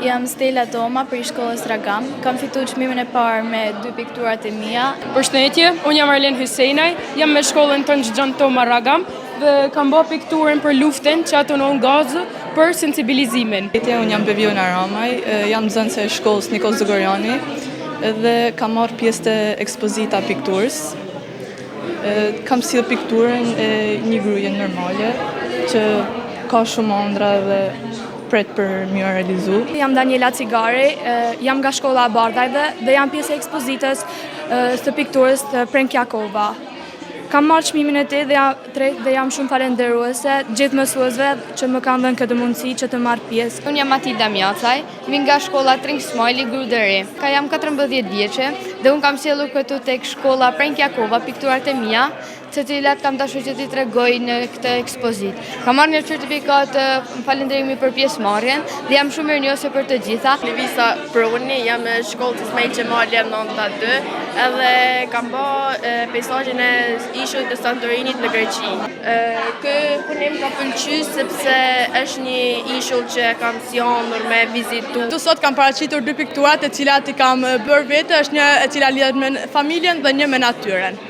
Jam Stella Toma për shkollës Ragam. Kam fituar çmimin e parë me 2 pikturat e mia. Përshëndetje, unë jam Arlen Hysenaj, jam me shkollën tonë Gjan Toma Ragam dhe kam bërë pikturën për luftën që atonon gazë për sensibilizimin. Unë jam Beviona Ramaj, jam nxënëse e shkollës Nikos Zogorjani dhe kam marrë pjesë të ekspozita pikturës. Kam sjellë pikturën e një gruaje normale që ka shumë ëndra dhe pret për mjë realizu. Jam Daniela Cigari, jam nga shkolla e Bardhajve dhe jam pjesë e ekspozitës së pikturës të Prenkjakova. Kam marrë çmimin e tij dhe jam shumë falenderuese gjithë mësuesve që më kanë dhënë këtë mundësi që të marr pjesë. Unë jam Matilda Mjacaj, vi nga shkolla Trink Smajli, Grudëri. Jam 14 vjeçe dhe unë kam sjellur këtu tek shkolla Prenkjakova pikturat e mia, të cilat kam dashur që t'i tregoj në këtë ekspozit. Kam marrë një certifikat falënderimi për pjesëmarrjen dhe jam shumë mirënjohëse për të gjitha. Levisa Proni, jam në shkollë të Ismail Qemali 92 edhe kam bërë peizazhin e ishullit të Santorinit në Greqi. Ky punim ka pëlqyer sepse është një ishull që kam sillur me vizitu. Sot kam paraqitur 2 piktura të cilat i kam bërë vetë, është një e cila lidhet me familjen dhe një me natyrën.